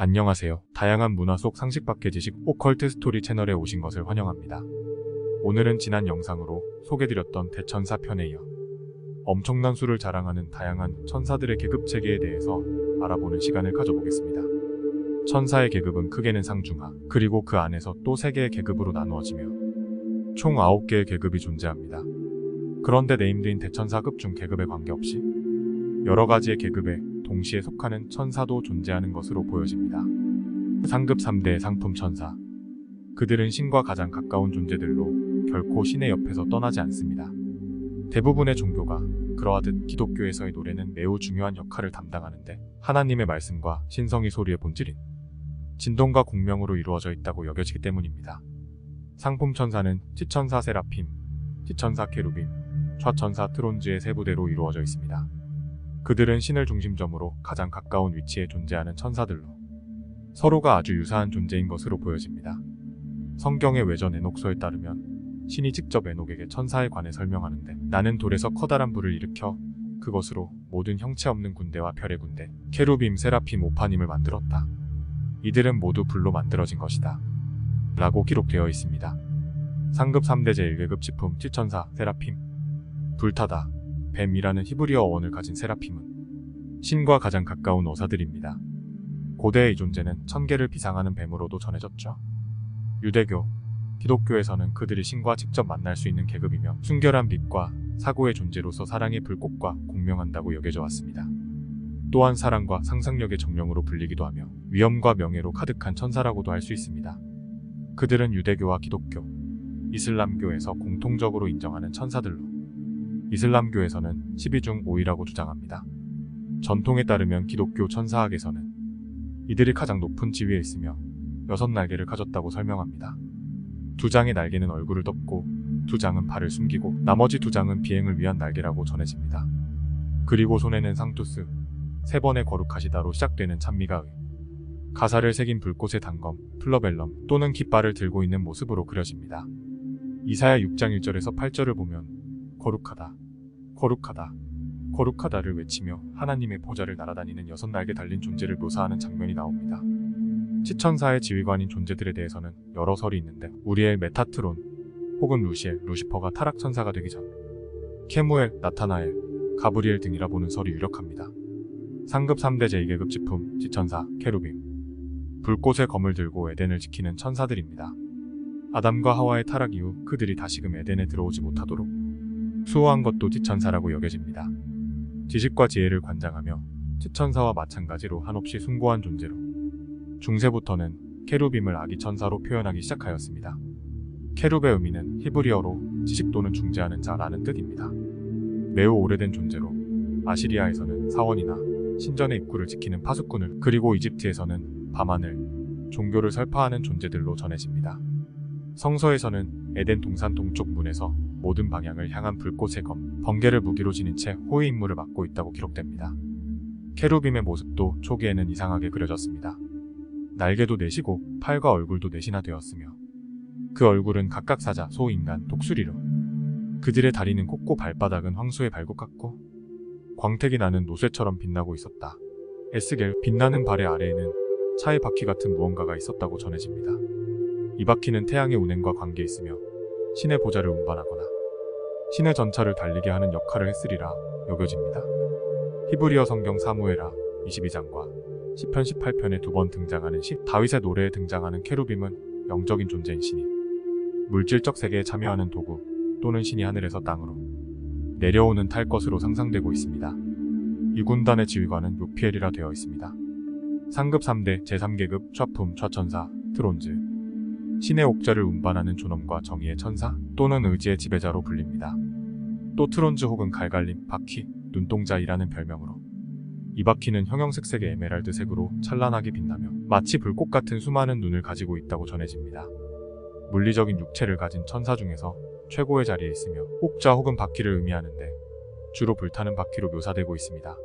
안녕하세요. 다양한 문화 속 상식 밖의 지식 오컬트 스토리 채널에 오신 것을 환영합니다. 오늘은 지난 영상으로 소개드렸던 대천사 편에 이어 엄청난 수를 자랑하는 다양한 천사들의 계급 체계에 대해서 알아보는 시간을 가져보겠습니다. 천사의 계급은 크게는 상중하, 그리고 그 안에서 또 3개의 계급으로 나누어지며 총 9개의 계급이 존재합니다. 그런데 네임드인 대천사급 중 계급에 관계없이 여러 가지의 계급에 동시에 속하는 천사도 존재하는 것으로 보여집니다. 상급 3대의 상품 천사. 그들은 신과 가장 가까운 존재들로 결코 신의 옆에서 떠나지 않습니다. 대부분의 종교가 그러하듯 기독교에서의 노래는 매우 중요한 역할을 담당하는데 하나님의 말씀과 신성의 소리의 본질인 진동과 공명으로 이루어져 있다고 여겨지기 때문입니다. 상품 천사는 지천사 세라핌, 지천사 케루빔, 좌천사 트론즈의 3부대로 이루어져 있습니다. 그들은 신을 중심점으로 가장 가까운 위치에 존재하는 천사들로 서로가 아주 유사한 존재인 것으로 보여집니다. 성경의 외전 에녹서에 따르면 신이 직접 에녹에게 천사에 관해 설명하는데 나는 돌에서 커다란 불을 일으켜 그것으로 모든 형체 없는 군대와 별의 군대, 케루빔, 세라핌, 오파님을 만들었다. 이들은 모두 불로 만들어진 것이다. 라고 기록되어 있습니다. 상급 3대 제1계급 지품 지천사 세라핌. 불타다, 뱀이라는 히브리어 어원을 가진 세라핌은 신과 가장 가까운 어사들입니다. 고대의 이 존재는 천계를 비상하는 뱀으로도 전해졌죠. 유대교, 기독교에서는 그들이 신과 직접 만날 수 있는 계급이며 순결한 빛과 사고의 존재로서 사랑의 불꽃과 공명한다고 여겨져 왔습니다. 또한 사랑과 상상력의 정령으로 불리기도 하며 위엄과 명예로 가득한 천사라고도 할 수 있습니다. 그들은 유대교와 기독교, 이슬람교에서 공통적으로 인정하는 천사들로 이슬람교에서는 12중 5위라고 주장합니다. 전통에 따르면 기독교 천사학에서는 이들이 가장 높은 지위에 있으며 6날개를 가졌다고 설명합니다. 2장의 날개는 얼굴을 덮고 2장은 발을 숨기고 나머지 2장은 비행을 위한 날개라고 전해집니다. 그리고 손에는 상투스, 3번의 거룩하시다로 시작되는 찬미가의 가사를 새긴 불꽃의 단검, 플러벨럼 또는 깃발을 들고 있는 모습으로 그려집니다. 이사야 6장 1절에서 8절을 보면 거룩하다, 거룩하다, 거룩하다를 외치며 하나님의 보좌를 날아다니는 6날개 달린 존재를 묘사하는 장면이 나옵니다. 치천사의 지휘관인 존재들에 대해서는 여러 설이 있는데 우리엘, 메타트론, 혹은 루시엘, 루시퍼가 타락천사가 되기 전 케무엘, 나타나엘, 가브리엘 등이라 보는 설이 유력합니다. 상급 3대 제2계급 지품 지천사 케루빔. 불꽃의 검을 들고 에덴을 지키는 천사들입니다. 아담과 하와의 타락 이후 그들이 다시금 에덴에 들어오지 못하도록 수호한 것도 지천사라고 여겨집니다. 지식과 지혜를 관장하며 지천사와 마찬가지로 한없이 숭고한 존재로 중세부터는 케루빔을 아기 천사로 표현하기 시작하였습니다. 케룹의 의미는 히브리어로 지식 또는 중재하는 자라는 뜻입니다. 매우 오래된 존재로 아시리아에서는 사원이나 신전의 입구를 지키는 파수꾼을, 그리고 이집트에서는 밤하늘, 종교를 설파하는 존재들로 전해집니다. 성서에서는 에덴 동산 동쪽 문에서 모든 방향을 향한 불꽃의 검, 번개를 무기로 지닌 채 호의 임무를 맡고 있다고 기록됩니다. 케루빔의 모습도 초기에는 이상하게 그려졌습니다. 날개도 내시고 팔과 얼굴도 내신화되었으며 그 얼굴은 각각 사자, 소, 인간, 독수리로, 그들의 다리는 곱고 발바닥은 황소의 발굽 같고 광택이 나는 노쇠처럼 빛나고 있었다. 에스겔, 빛나는 발의 아래에는 차의 바퀴 같은 무언가가 있었다고 전해집니다. 이 바퀴는 태양의 운행과 관계있으며 신의 보좌를 운반하거나 신의 전차를 달리게 하는 역할을 했으리라 여겨집니다. 히브리어 성경 사무엘하 22장과 시편 18편에 2번 등장하는 다윗의 노래에 등장하는 케루빔은 영적인 존재인 신이 물질적 세계에 참여하는 도구 또는 신이 하늘에서 땅으로 내려오는 탈 것으로 상상되고 있습니다. 이 군단의 지휘관은 요피엘이라 되어 있습니다. 상급 3대 제3계급 좌품 좌천사 트론즈. 신의 옥좌를 운반하는 존엄과 정의의 천사 또는 의지의 지배자로 불립니다. 또 트론즈 혹은 갈갈림, 바퀴, 눈동자이라는 별명으로 이 바퀴는 형형색색의 에메랄드색으로 찬란하게 빛나며 마치 불꽃 같은 수많은 눈을 가지고 있다고 전해집니다. 물리적인 육체를 가진 천사 중에서 최고의 자리에 있으며 옥좌 혹은 바퀴를 의미하는데 주로 불타는 바퀴로 묘사되고 있습니다.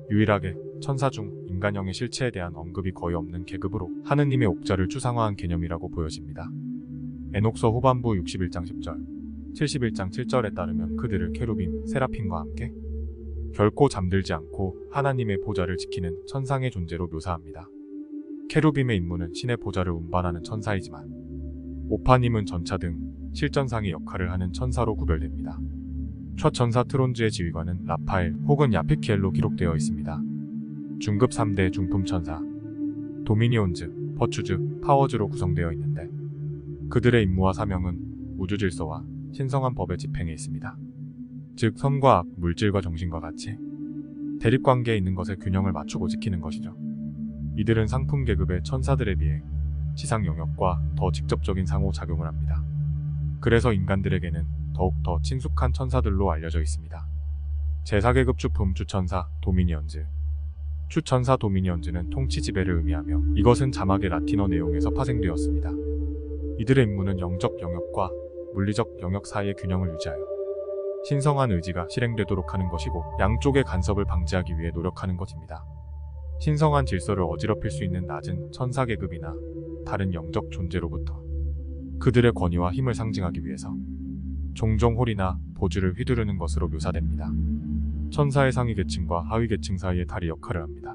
유일하게 천사 중 인간형의 실체에 대한 언급이 거의 없는 계급으로 하느님의 옥좌를 추상화한 개념이라고 보여집니다. 에녹서 후반부 61장 10절, 71장 7절에 따르면 그들을 케루빔, 세라핌과 함께 결코 잠들지 않고 하나님의 보좌를 지키는 천상의 존재로 묘사합니다. 케루빔의 임무는 신의 보좌를 운반하는 천사이지만 오파님은 전차 등 실전상의 역할을 하는 천사로 구별됩니다. 초천사 트론즈의 지휘관은 라파엘 혹은 야피키엘로 기록되어 있습니다. 중급 3대 중품 천사 도미니온즈, 버추즈, 파워즈로 구성되어 있는데 그들의 임무와 사명은 우주 질서와 신성한 법의 집행에 있습니다. 즉 선과 악, 물질과 정신과 같이 대립관계에 있는 것의 균형을 맞추고 지키는 것이죠. 이들은 상품 계급의 천사들에 비해 지상 영역과 더 직접적인 상호작용을 합니다. 그래서 인간들에게는 더욱 더 친숙한 천사들로 알려져 있습니다. 제4계급 주품 주천사 도미니언즈. 주천사 도미니언즈는 통치 지배를 의미하며 이것은 자막의 라틴어 내용에서 파생되었습니다. 이들의 임무는 영적 영역과 물리적 영역 사이의 균형을 유지하여 신성한 의지가 실행되도록 하는 것이고 양쪽의 간섭을 방지하기 위해 노력하는 것입니다. 신성한 질서를 어지럽힐 수 있는 낮은 천사계급이나 다른 영적 존재로부터 그들의 권위와 힘을 상징하기 위해서 종종 홀이나 보주를 휘두르는 것으로 묘사됩니다. 천사의 상위 계층과 하위 계층 사이의 다리 역할을 합니다.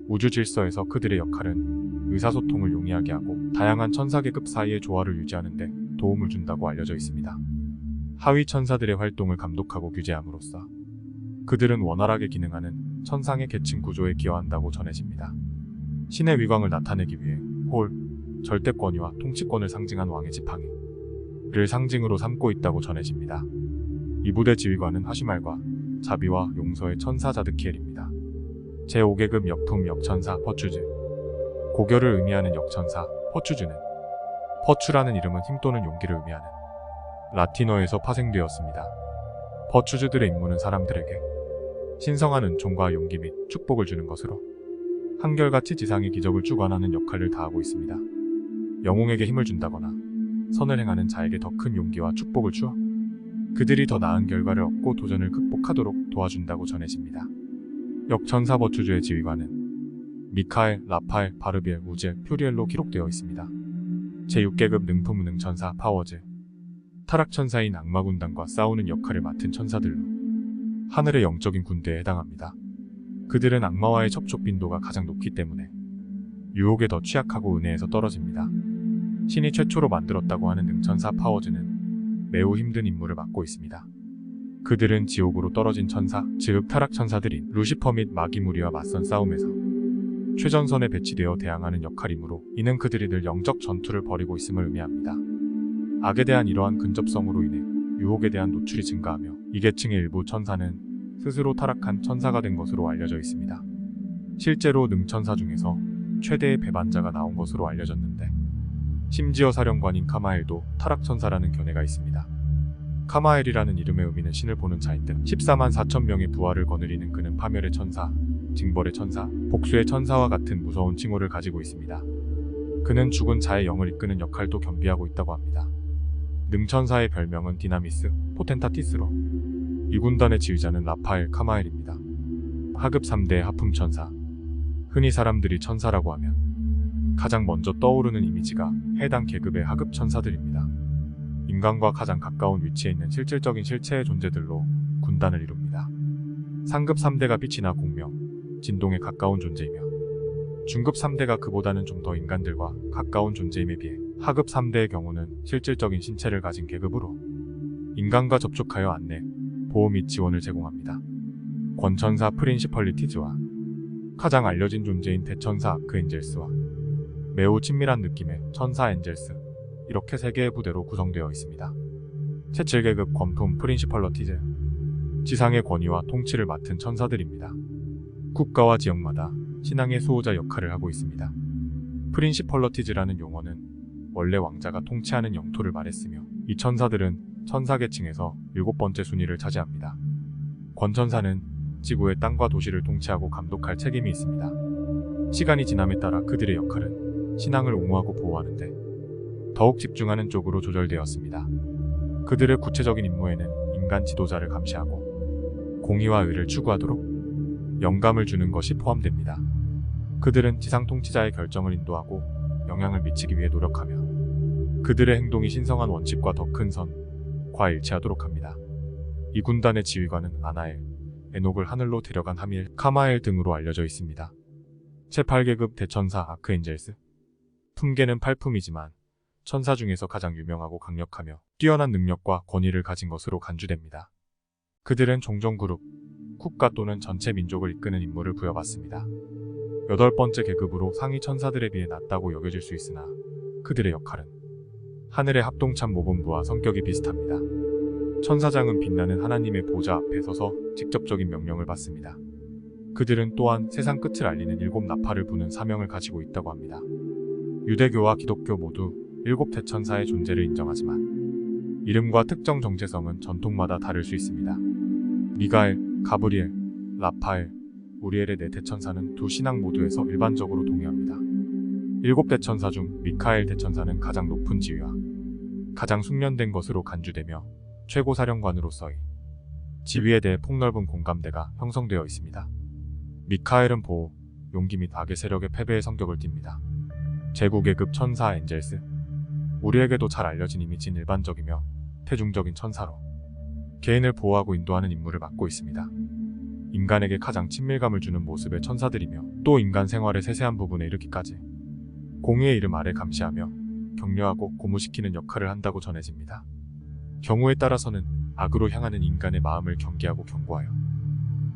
우주 질서에서 그들의 역할은 의사소통을 용이하게 하고 다양한 천사계급 사이의 조화를 유지하는 데 도움을 준다고 알려져 있습니다. 하위 천사들의 활동을 감독하고 규제함으로써 그들은 원활하게 기능하는 천상의 계층 구조에 기여한다고 전해집니다. 신의 위광을 나타내기 위해 홀, 절대권위와 통치권을 상징한 왕의 지팡이를 상징으로 삼고 있다고 전해집니다. 이 부대 지휘관은 하시말과 자비와 용서의 천사 자드키엘입니다. 제5계급 역품 역천사 퍼추즈. 고결을 의미하는 역천사 퍼추즈는 퍼추라는 이름은 힘 또는 용기를 의미하는 라틴어에서 파생되었습니다. 퍼추즈들의 임무는 사람들에게 신성한 은총과 용기 및 축복을 주는 것으로 한결같이 지상의 기적을 주관하는 역할을 다하고 있습니다. 영웅에게 힘을 준다거나 선을 행하는 자에게 더 큰 용기와 축복을 주어 그들이 더 나은 결과를 얻고 도전을 극복하도록 도와준다고 전해집니다. 역천사 버추즈의 지휘관은 미카엘, 라파엘, 바르비엘, 우젤, 퓨리엘로 기록되어 있습니다. 제6계급 능품 능천사 파워즈. 타락천사인 악마군단과 싸우는 역할을 맡은 천사들로 하늘의 영적인 군대에 해당합니다. 그들은 악마와의 접촉 빈도가 가장 높기 때문에 유혹에 더 취약하고 은혜에서 떨어집니다. 신이 최초로 만들었다고 하는 능천사 파워즈는 매우 힘든 임무를 맡고 있습니다. 그들은 지옥으로 떨어진 천사, 즉 타락천사들인 루시퍼 및 마귀 무리와 맞선 싸움에서 최전선에 배치되어 대항하는 역할이므로 이는 그들이 늘 영적 전투를 벌이고 있음을 의미합니다. 악에 대한 이러한 근접성으로 인해 유혹에 대한 노출이 증가하며 이 계층의 일부 천사는 스스로 타락한 천사가 된 것으로 알려져 있습니다. 실제로 능천사 중에서 최대의 배반자가 나온 것으로 알려졌는데 심지어 사령관인 카마엘도 타락천사라는 견해가 있습니다. 카마엘이라는 이름의 의미는 신을 보는 자인 듯 14만 4천 명의 부하를 거느리는 그는 파멸의 천사, 징벌의 천사, 복수의 천사와 같은 무서운 칭호를 가지고 있습니다. 그는 죽은 자의 영을 이끄는 역할도 겸비하고 있다고 합니다. 능천사의 별명은 디나미스, 포텐타티스로 이 군단의 지휘자는 라파엘 카마엘입니다. 하급 3대 하품천사. 흔히 사람들이 천사라고 하면 가장 먼저 떠오르는 이미지가 해당 계급의 하급 천사들입니다. 인간과 가장 가까운 위치에 있는 실질적인 실체의 존재들로 군단을 이룹니다. 상급 3대가 빛이나 공명, 진동에 가까운 존재이며 중급 3대가 그보다는 좀 더 인간들과 가까운 존재임에 비해 하급 3대의 경우는 실질적인 신체를 가진 계급으로 인간과 접촉하여 안내, 보호 및 지원을 제공합니다. 권천사 프린시펄리티즈와 가장 알려진 존재인 대천사 아크엔젤스와 매우 친밀한 느낌의 천사 엔젤스, 이렇게 3개의 부대로 구성되어 있습니다. 제7계급 권품 프린시펄러티즈. 지상의 권위와 통치를 맡은 천사들입니다. 국가와 지역마다 신앙의 수호자 역할을 하고 있습니다. 프린시펄러티즈라는 용어는 원래 왕자가 통치하는 영토를 말했으며 이 천사들은 천사계층에서 7번째 순위를 차지합니다. 권천사는 지구의 땅과 도시를 통치하고 감독할 책임이 있습니다. 시간이 지남에 따라 그들의 역할은 신앙을 옹호하고 보호하는데 더욱 집중하는 쪽으로 조절되었습니다. 그들의 구체적인 임무에는 인간 지도자를 감시하고 공의와 의를 추구하도록 영감을 주는 것이 포함됩니다. 그들은 지상 통치자의 결정을 인도하고 영향을 미치기 위해 노력하며 그들의 행동이 신성한 원칙과 더 큰 선과 일치하도록 합니다. 이 군단의 지휘관은 아나엘, 에녹을 하늘로 데려간 하밀, 카마엘 등으로 알려져 있습니다. 제8계급 대천사 아크엔젤스. 품계는 8품이지만 천사 중에서 가장 유명하고 강력하며 뛰어난 능력과 권위를 가진 것으로 간주됩니다. 그들은 종종 그룹, 국가 또는 전체 민족을 이끄는 임무를 부여받습니다. 8번째 계급으로 상위 천사들에 비해 낮다고 여겨질 수 있으나 그들의 역할은 하늘의 합동참 모본부와 성격이 비슷합니다. 천사장은 빛나는 하나님의 보좌 앞에 서서 직접적인 명령을 받습니다. 그들은 또한 세상 끝을 알리는 7 나팔을 부는 사명을 가지고 있다고 합니다. 유대교와 기독교 모두 7 대천사의 존재를 인정하지만 이름과 특정 정체성은 전통마다 다를 수 있습니다. 미가엘, 가브리엘, 라파엘, 우리엘의 4 대천사는 두 신앙 모두에서 일반적으로 동의합니다. 7 대천사 중 미카엘 대천사는 가장 높은 지위와 가장 숙련된 것으로 간주되며 최고 사령관으로서의 지위에 대해 폭넓은 공감대가 형성되어 있습니다. 미카엘은 보호, 용기 및 악의 세력의 패배의 성격을 띱니다. 제9계급 천사 엔젤스. 우리에게도 잘 알려진 이미지인 일반적이며 대중적인 천사로 개인을 보호하고 인도하는 임무를 맡고 있습니다. 인간에게 가장 친밀감을 주는 모습의 천사들이며 또 인간 생활의 세세한 부분에 이르기까지 공의의 이름 아래 감시하며 격려하고 고무시키는 역할을 한다고 전해집니다. 경우에 따라서는 악으로 향하는 인간의 마음을 경계하고 경고하여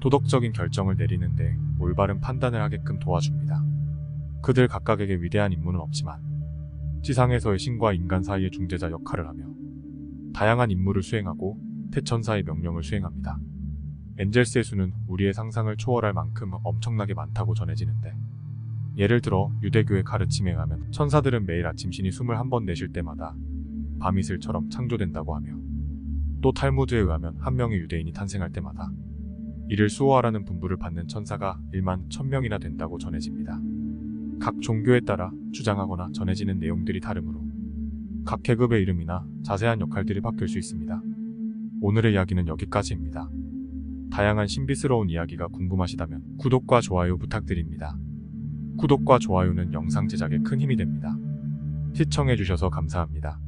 도덕적인 결정을 내리는데 올바른 판단을 하게끔 도와줍니다. 그들 각각에게 위대한 임무는 없지만 지상에서의 신과 인간 사이의 중재자 역할을 하며 다양한 임무를 수행하고 대천사의 명령을 수행합니다. 엔젤스의 수는 우리의 상상을 초월할 만큼 엄청나게 많다고 전해지는데 예를 들어 유대교의 가르침에 의하면 천사들은 매일 아침 신이 숨을 한 번 내쉴 때마다 밤이슬처럼 창조된다고 하며 또 탈무드에 의하면 한 명의 유대인이 탄생할 때마다 이를 수호하라는 분부를 받는 천사가 1만 1000명이나 된다고 전해집니다. 각 종교에 따라 주장하거나 전해지는 내용들이 다르므로 각 계급의 이름이나 자세한 역할들이 바뀔 수 있습니다. 오늘의 이야기는 여기까지입니다. 다양한 신비스러운 이야기가 궁금하시다면 구독과 좋아요 부탁드립니다. 구독과 좋아요는 영상 제작에 큰 힘이 됩니다. 시청해주셔서 감사합니다.